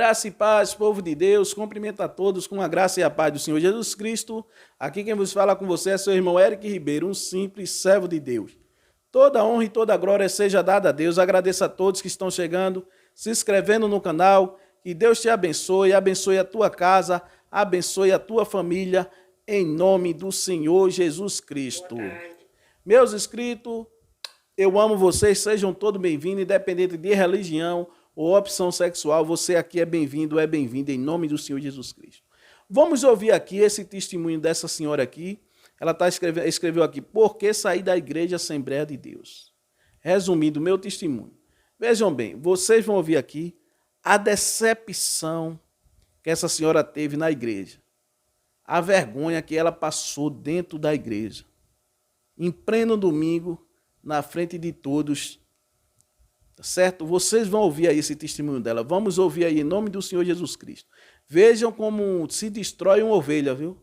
Graça e paz, povo de Deus, cumprimento a todos com a graça e a paz do Senhor Jesus Cristo. Aqui quem vos fala com você é seu irmão Eric Ribeiro, um simples servo de Deus. Toda honra e toda glória seja dada a Deus. Agradeço a todos que estão chegando, se inscrevendo no canal. Que Deus te abençoe, abençoe a tua casa, abençoe a tua família, em nome do Senhor Jesus Cristo. Meus inscritos, eu amo vocês, sejam todos bem-vindos, independente de religião ou opção sexual, você aqui é bem-vindo, em nome do Senhor Jesus Cristo. Vamos ouvir aqui esse testemunho dessa senhora aqui. Ela escreveu aqui, por que sair da igreja Assembleia de Deus? Resumindo, meu testemunho. Vejam bem, vocês vão ouvir aqui a decepção que essa senhora teve na igreja. A vergonha que ela passou dentro da igreja. Em pleno domingo, na frente de todos, tá certo? Vocês vão ouvir aí esse testemunho dela. Vamos ouvir aí em nome do Senhor Jesus Cristo. Vejam como se destrói uma ovelha, viu?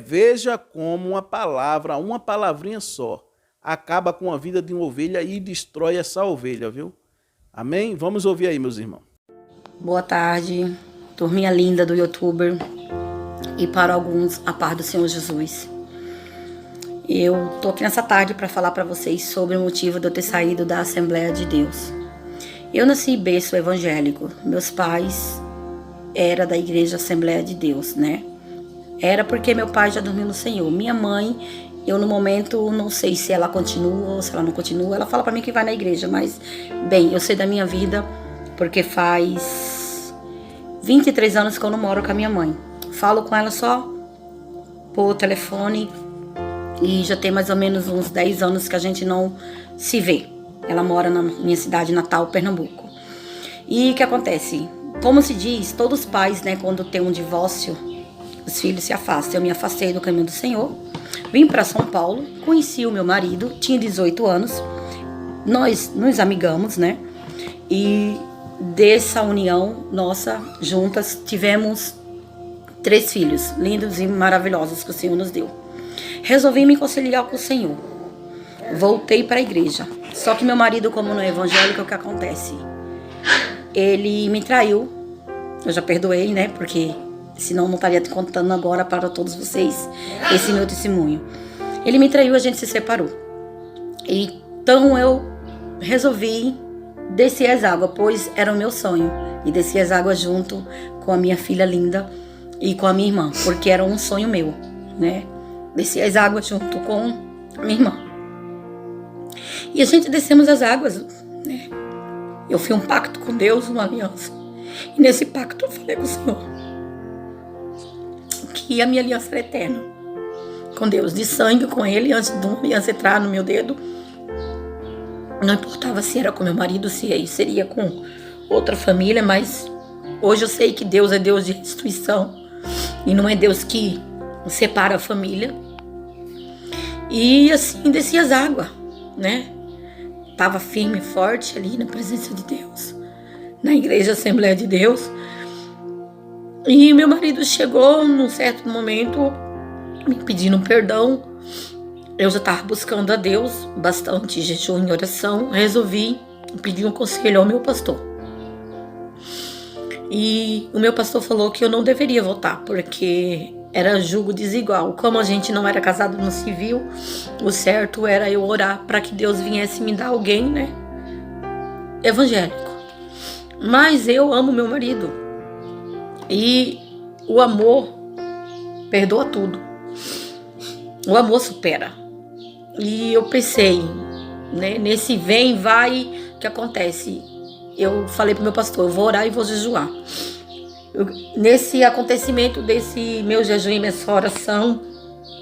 Veja como uma palavrinha só, acaba com a vida de uma ovelha e destrói essa ovelha, viu? Amém? Vamos ouvir aí, meus irmãos. Boa tarde, turminha linda do YouTuber e para alguns a paz do Senhor Jesus. Eu tô aqui nessa tarde para falar para vocês sobre o motivo de eu ter saído da Assembleia de Deus. Eu nasci em berço evangélico. Meus pais eram da igreja Assembleia de Deus, né? Era porque meu pai já dormiu no Senhor. Minha mãe, eu no momento não sei se ela continua ou se ela não continua. Ela fala para mim que vai na igreja, mas bem, eu sei da minha vida porque faz 23 anos que eu não moro com a minha mãe. Falo com ela só por telefone. E já tem mais ou menos uns 10 anos que a gente não se vê. Ela mora na minha cidade natal, Pernambuco. E o que acontece? Como se diz, todos os pais, né, quando tem um divórcio, os filhos se afastam. Eu me afastei do caminho do Senhor, vim para São Paulo, conheci o meu marido, tinha 18 anos. Nós nos amigamos, né? E dessa união nossa, juntas, tivemos 3 filhos, lindos e maravilhosos que o Senhor nos deu. Resolvi me conciliar com o Senhor. Voltei para a igreja. Só que meu marido, como não é evangélico, o que acontece? Ele me traiu. Eu já perdoei, né? Porque senão não estaria contando agora para todos vocês esse meu testemunho. Ele me traiu, a gente se separou. Então eu resolvi descer as águas, pois era o meu sonho. E descer as águas junto com a minha filha linda e com a minha irmã, porque era um sonho meu, né? Desci as águas junto com a minha irmã. E a gente descemos as águas, né? Eu fiz um pacto com Deus, uma aliança. E nesse pacto eu falei com o Senhor que a minha aliança era eterna com Deus, de sangue com Ele, antes de uma aliança entrar no meu dedo. Não importava se era com meu marido, se seria com outra família, mas hoje eu sei que Deus é Deus de restituição e não é Deus que separa a família. E assim desci as águas, né? Tava firme e forte ali na presença de Deus, na igreja Assembleia de Deus. E meu marido chegou num certo momento me pedindo perdão. Eu já estava buscando a Deus bastante, jejum e oração. Resolvi pedir um conselho ao meu pastor. E o meu pastor falou que eu não deveria voltar, porque era julgo desigual. Como a gente não era casado no civil, o certo era eu orar para que Deus viesse me dar alguém, né, evangélico. Mas eu amo meu marido. E o amor perdoa tudo. O amor supera. E eu pensei, né, nesse vem, vai, o que acontece? Eu falei pro meu pastor, eu vou orar e vou jejuar. Nesse acontecimento desse meu jejum e minha oração,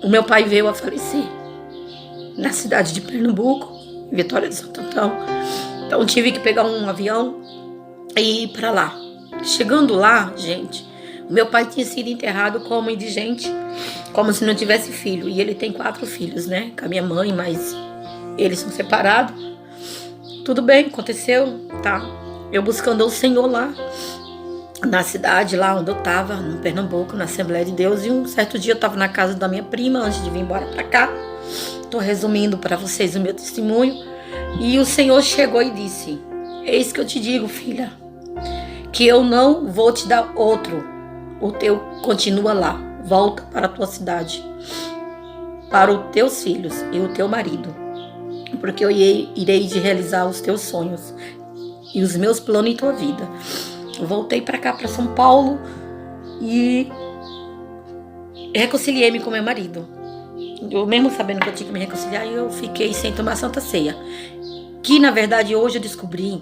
o meu pai veio a falecer na cidade de Pernambuco, Vitória de Santo Antão. Então tive que pegar um avião e ir para lá. Chegando lá, gente, o meu pai tinha sido enterrado como indigente, como se não tivesse filho. E ele tem 4 filhos, né, com a minha mãe, mas eles são separados. Tudo bem, aconteceu, tá? Eu buscando o Senhor lá na cidade, lá onde eu tava, no Pernambuco, na Assembleia de Deus. E um certo dia eu tava na casa da minha prima, antes de vir embora pra cá. Tô resumindo para vocês o meu testemunho. E o Senhor chegou e disse: eis que eu te digo, filha, que eu não vou te dar outro. O teu continua lá. Volta para a tua cidade, para os teus filhos e o teu marido, porque eu irei de realizar os teus sonhos e os meus planos em tua vida. Eu voltei para cá, para São Paulo, e reconciliei-me com meu marido. Eu mesmo sabendo que eu tinha que me reconciliar, eu fiquei sem tomar Santa Ceia. Que na verdade hoje eu descobri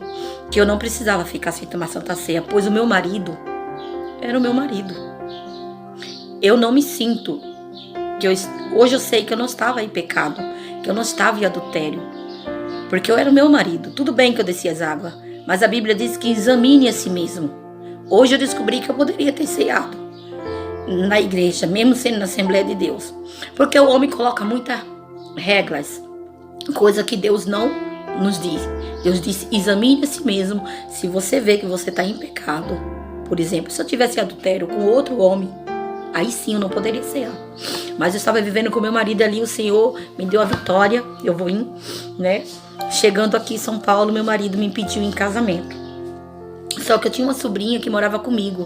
que eu não precisava ficar sem tomar Santa Ceia, pois o meu marido era o meu marido. Eu não me sinto, hoje eu sei que eu não estava em pecado, que eu não estava em adultério, porque eu era o meu marido. Tudo bem que eu descia as águas, mas a Bíblia diz que examine a si mesmo. Hoje eu descobri que eu poderia ter ceado na igreja, mesmo sendo na Assembleia de Deus, porque o homem coloca muitas regras, coisa que Deus não nos diz. Deus disse, examine a si mesmo. Se você vê que você está em pecado, por exemplo, se eu tivesse adultério com outro homem, aí sim eu não poderia cear. Mas eu estava vivendo com meu marido ali, o Senhor me deu a vitória, eu vou ir, né? Chegando aqui em São Paulo, meu marido me pediu em casamento. Só que eu tinha uma sobrinha que morava comigo.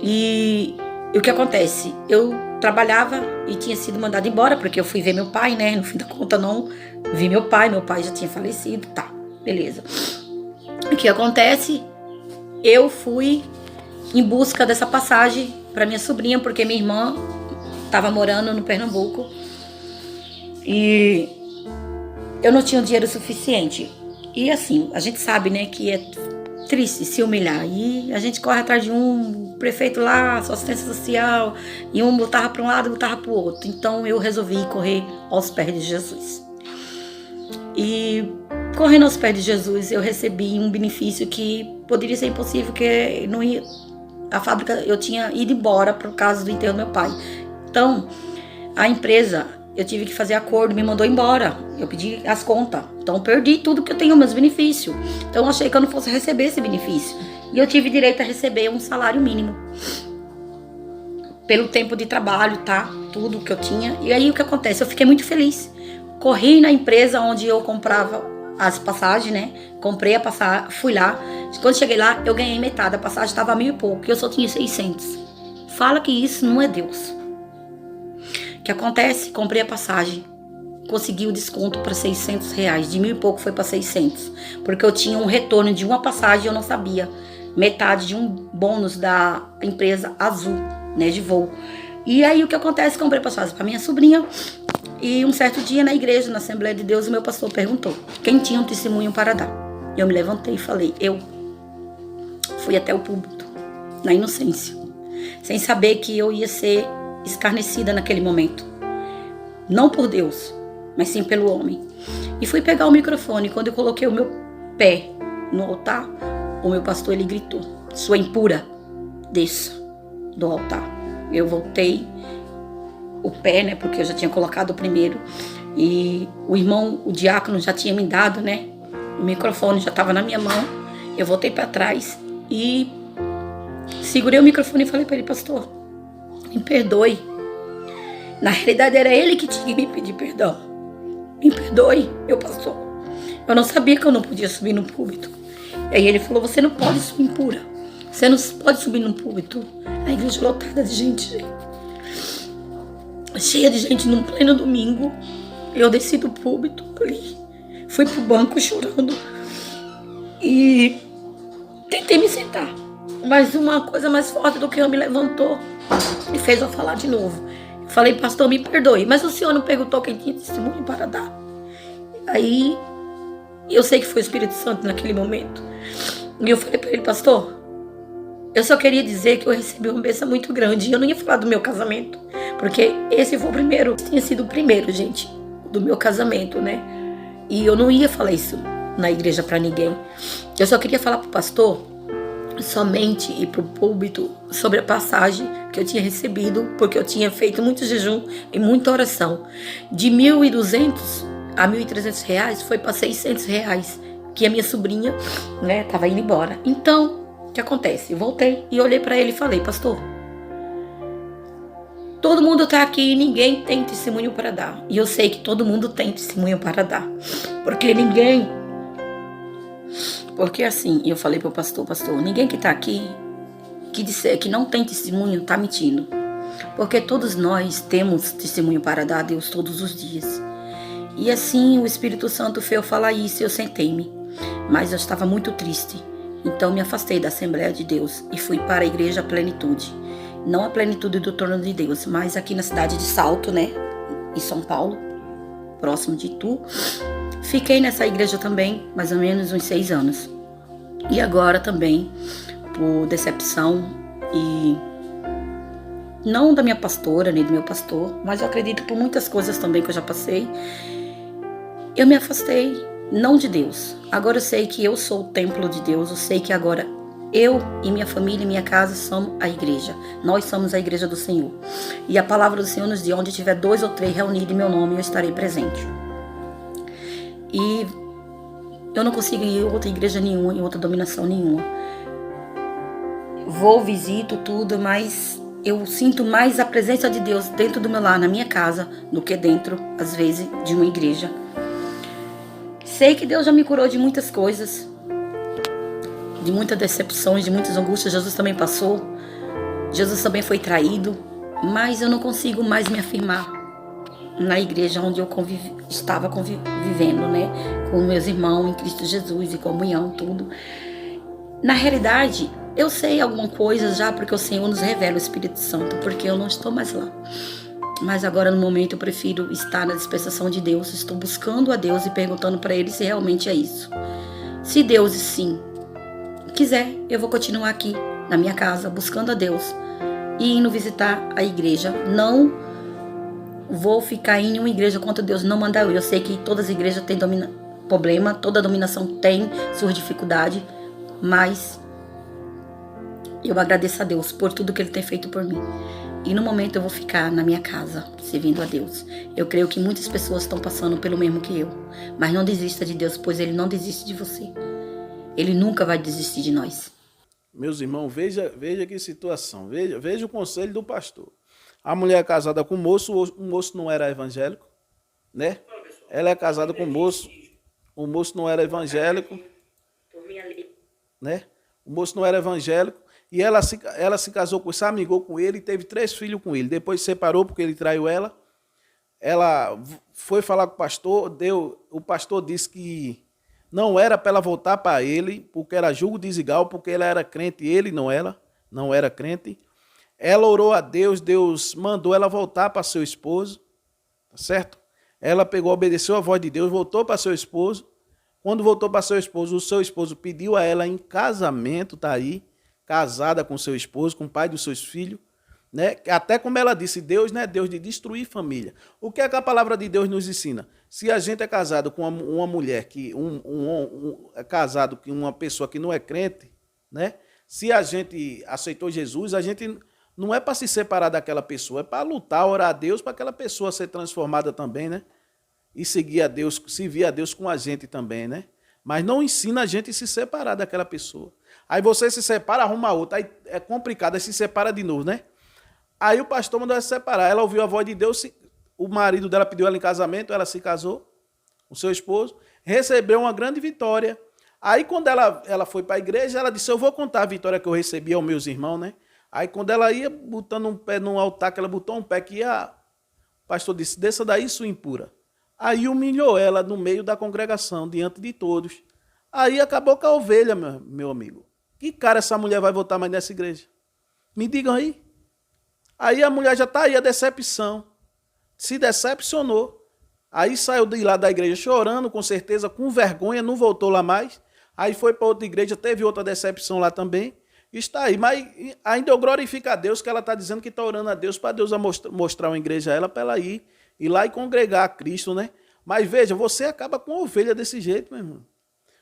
E o que acontece? Eu trabalhava e tinha sido mandada embora, porque eu fui ver meu pai, né? No fim da conta, não vi meu pai já tinha falecido, tá, beleza. O que acontece? Eu fui em busca dessa passagem para minha sobrinha, porque minha irmã estava morando no Pernambuco e eu não tinha dinheiro suficiente. E assim, a gente sabe, né, que é triste se humilhar, e a gente corre atrás de um prefeito lá, sua assistência social, e um botava para um lado e botava para o outro. Então eu resolvi correr aos pés de Jesus. E correndo aos pés de Jesus, eu recebi um benefício que poderia ser impossível, que não ia. A fábrica, eu tinha ido embora por causa do enterro do meu pai. Então, a empresa, eu tive que fazer acordo, me mandou embora. Eu pedi as contas. Então, perdi tudo que eu tenho, meus benefícios. Então, eu achei que eu não fosse receber esse benefício. E eu tive direito a receber um salário mínimo. Pelo tempo de trabalho, tá? Tudo que eu tinha. E aí, o que acontece? Eu fiquei muito feliz. Corri na empresa onde eu comprava as passagens, né? Comprei a passagem, fui lá. Quando cheguei lá, eu ganhei metade. A passagem estava 1.000 e pouco, e eu só tinha 600. Fala que isso não é Deus. O que acontece? Comprei a passagem, consegui o desconto para R$600. De 1.000 e pouco foi para 600, porque eu tinha um retorno de uma passagem e eu não sabia. Metade de um bônus da empresa Azul, né? De voo. E aí o que acontece? Comprei passagem para minha sobrinha. E um certo dia na igreja, na Assembleia de Deus, o meu pastor perguntou quem tinha um testemunho para dar. Eu me levantei e falei, eu fui até o púlpito, na inocência, sem saber que eu ia ser escarnecida naquele momento. Não por Deus, mas sim pelo homem. E fui pegar o microfone. Quando eu coloquei o meu pé no altar, o meu pastor, ele gritou, sua impura, desça do altar. Eu voltei o pé, né, porque eu já tinha colocado o primeiro, e o irmão, o diácono já tinha me dado, né, o microfone já estava na minha mão. Eu voltei para trás e segurei o microfone e falei para ele, pastor, me perdoe. Na realidade era ele que tinha que me pedir perdão. Me perdoe, meu pastor. Eu não sabia que eu não podia subir no púlpito. E aí ele falou, você não pode subir impura. Você não pode subir no púlpito. A igreja lotada de gente, cheia de gente num pleno domingo. Eu desci do púlpito ali, fui pro banco chorando e tentei me sentar. Mas uma coisa mais forte do que eu me levantou e fez eu falar de novo. Eu falei, pastor, me perdoe, mas o senhor não perguntou quem tinha testemunho para dar? Aí eu sei que foi o Espírito Santo naquele momento. E eu falei para ele, pastor, eu só queria dizer que eu recebi uma bênção muito grande. E eu não ia falar do meu casamento, porque esse foi o primeiro, tinha sido o primeiro, gente, do meu casamento, né? E eu não ia falar isso na igreja para ninguém. Eu só queria falar pro pastor somente e pro púlpito sobre a passagem que eu tinha recebido, porque eu tinha feito muito jejum e muita oração. De 1.200 a 1.300 reais foi para 600 reais, que a minha sobrinha, né, tava indo embora. Então, o que acontece? Eu voltei e olhei para ele e falei, pastor, todo mundo tá aqui e ninguém tem testemunho para dar. E eu sei que todo mundo tem testemunho para dar. Porque Porque assim, eu falei pro pastor, ninguém que tá aqui, que disser que não tem testemunho, tá mentindo. Porque todos nós temos testemunho para dar a Deus todos os dias. E assim o Espírito Santo fez eu falar isso e eu sentei-me. Mas eu estava muito triste. Então me afastei da Assembleia de Deus e fui para a Igreja Plenitude. Não a Plenitude do Trono de Deus, mas aqui na cidade de Salto, né? Em São Paulo, próximo de Itu. Fiquei nessa igreja também, mais ou menos uns 6 anos. E agora também, por decepção e não da minha pastora, nem do meu pastor, mas eu acredito por muitas coisas também que eu já passei, eu me afastei, não de Deus. Agora eu sei que eu sou o templo de Deus, eu sei que agora eu e minha família e minha casa somos a igreja. Nós somos a igreja do Senhor. E a palavra do Senhor nos diz, onde tiver 2 ou 3 reunidos em meu nome, eu estarei presente. E eu não consigo ir em outra igreja nenhuma, em outra dominação nenhuma. Vou, visito tudo, mas eu sinto mais a presença de Deus dentro do meu lar, na minha casa, do que dentro, às vezes, de uma igreja. Sei que Deus já me curou de muitas coisas, de muitas decepções, de muitas angústias. Jesus também passou. Jesus também foi traído, mas eu não consigo mais me afirmar na igreja onde eu estava convivendo, né, com meus irmãos em Cristo Jesus, e comunhão, tudo. Na realidade, eu sei alguma coisa já, porque o Senhor nos revela o Espírito Santo, porque eu não estou mais lá. Mas agora, no momento, eu prefiro estar na dispensação de Deus. Estou buscando a Deus e perguntando para Ele se realmente é isso. Se Deus, sim, quiser, eu vou continuar aqui, na minha casa, buscando a Deus e indo visitar a igreja. Não vou ficar em uma igreja quanto Deus não manda eu. Eu sei que todas as igrejas têm problema, toda dominação tem suas dificuldades, mas eu agradeço a Deus por tudo que Ele tem feito por mim. E no momento eu vou ficar na minha casa, servindo a Deus. Eu creio que muitas pessoas estão passando pelo mesmo que eu. Mas não desista de Deus, pois Ele não desiste de você. Ele nunca vai desistir de nós. Meus irmãos, veja que situação. Veja o conselho do pastor. A mulher é casada com o moço não era evangélico, né? Ela é casada com o moço não era evangélico, né? O moço não era evangélico. E ela se casou se amigou com ele e teve 3 filhos com ele. Depois se separou porque ele traiu ela. Ela foi falar com o pastor. O pastor disse que não era para ela voltar para ele, porque era julgo desigual, porque ela era crente e ele não era crente. Ela orou a Deus, Deus mandou ela voltar para seu esposo, tá certo? Ela obedeceu a voz de Deus, voltou para seu esposo. Quando voltou para seu esposo, o seu esposo pediu a ela em casamento, tá aí, casada com seu esposo, com o pai dos seus filhos, né? Até como ela disse, Deus não é Deus de destruir família. O que é que a palavra de Deus nos ensina? Se a gente é casado com uma mulher, é casado com uma pessoa que não é crente, né? Se a gente aceitou Jesus, a gente não é para se separar daquela pessoa, é para lutar, orar a Deus para aquela pessoa ser transformada também, né? E seguir a Deus, servir a Deus com a gente também, né? Mas não ensina a gente a se separar daquela pessoa. Aí você se separa, arruma outra. Aí é complicado, aí se separa de novo, né? Aí o pastor mandou ela se separar. Ela ouviu a voz de Deus, o marido dela pediu ela em casamento, ela se casou com seu esposo, recebeu uma grande vitória. Aí quando ela foi para a igreja, ela disse, eu vou contar a vitória que eu recebi aos meus irmãos, né? Aí quando ela ia botando um pé no altar, que ela botou um pé que ia, o pastor disse, desça daí, sua impura. Aí humilhou ela no meio da congregação, diante de todos. Aí acabou com a ovelha, meu amigo. Que cara essa mulher vai voltar mais nessa igreja? Me digam aí. Aí a mulher já está aí, a decepção. Se decepcionou. Aí saiu de lá da igreja chorando, com certeza, com vergonha, não voltou lá mais. Aí foi para outra igreja, teve outra decepção lá também. Está aí, mas ainda eu glorifico a Deus, que ela está dizendo que está orando a Deus, para Deus mostrar uma igreja a ela, para ela ir lá e congregar a Cristo, né? Mas veja, você acaba com a ovelha desse jeito, meu irmão.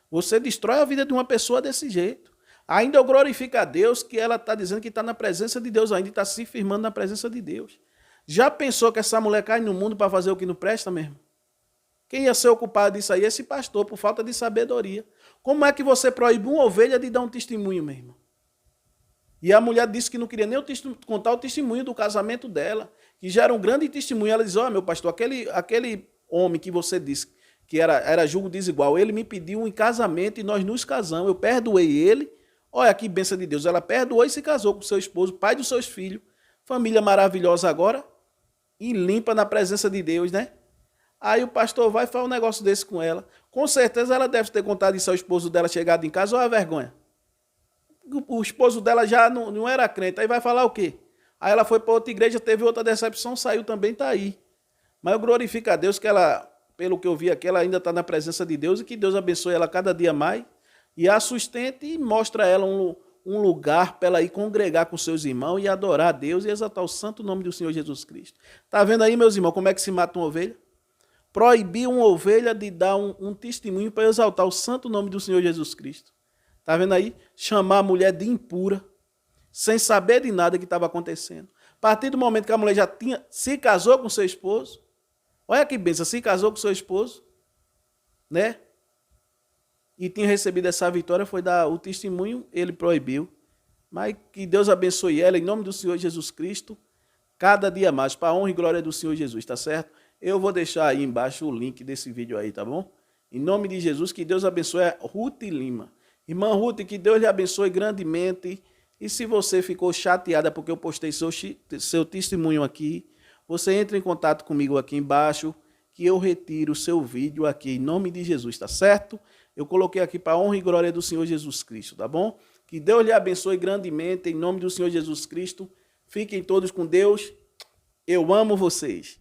Você destrói a vida de uma pessoa desse jeito. Ainda eu glorifico a Deus, que ela está dizendo que está na presença de Deus ainda, está se firmando na presença de Deus. Já pensou que essa mulher cai no mundo para fazer o que não presta mesmo? Quem ia ser o culpado disso aí? Esse pastor, por falta de sabedoria. Como é que você proíbe uma ovelha de dar um testemunho, meu irmão? E a mulher disse que não queria nem contar o testemunho do casamento dela, que já era um grande testemunho. Ela diz, meu pastor, aquele homem que você disse que era julgo desigual. Ele me pediu em casamento e nós nos casamos. Eu perdoei ele. Olha que bênção de Deus. Ela perdoou e se casou com seu esposo, pai dos seus filhos. Família maravilhosa agora e limpa na presença de Deus, né? Aí o pastor vai e faz um negócio desse com ela. Com certeza ela deve ter contado isso ao esposo dela chegado em casa. Olha a vergonha. O esposo dela já não era crente. Aí vai falar o quê? Aí ela foi para outra igreja, teve outra decepção, saiu também, tá aí. Mas eu glorifico a Deus que ela, pelo que eu vi aqui, ela ainda está na presença de Deus e que Deus abençoe ela cada dia mais e a sustente e mostra a ela um lugar para ela ir congregar com seus irmãos e adorar a Deus e exaltar o santo nome do Senhor Jesus Cristo. Tá vendo aí, meus irmãos, como é que se mata uma ovelha? Proibir uma ovelha de dar um testemunho para exaltar o santo nome do Senhor Jesus Cristo. Tá vendo aí? Chamar a mulher de impura, sem saber de nada que estava acontecendo. A partir do momento que a mulher já se casou com seu esposo, olha que bênção, se casou com seu esposo, né? E tinha recebido essa vitória, foi dar o testemunho, ele proibiu. Mas que Deus abençoe ela, em nome do Senhor Jesus Cristo, cada dia mais, para a honra e glória do Senhor Jesus, tá certo? Eu vou deixar aí embaixo o link desse vídeo aí, tá bom? Em nome de Jesus, que Deus abençoe a Ruth Lima. Irmã Ruth, que Deus lhe abençoe grandemente. E se você ficou chateada porque eu postei seu testemunho aqui, você entra em contato comigo aqui embaixo, que eu retiro o seu vídeo aqui, em nome de Jesus, tá certo? Eu coloquei aqui para a honra e glória do Senhor Jesus Cristo, tá bom? Que Deus lhe abençoe grandemente, em nome do Senhor Jesus Cristo. Fiquem todos com Deus. Eu amo vocês.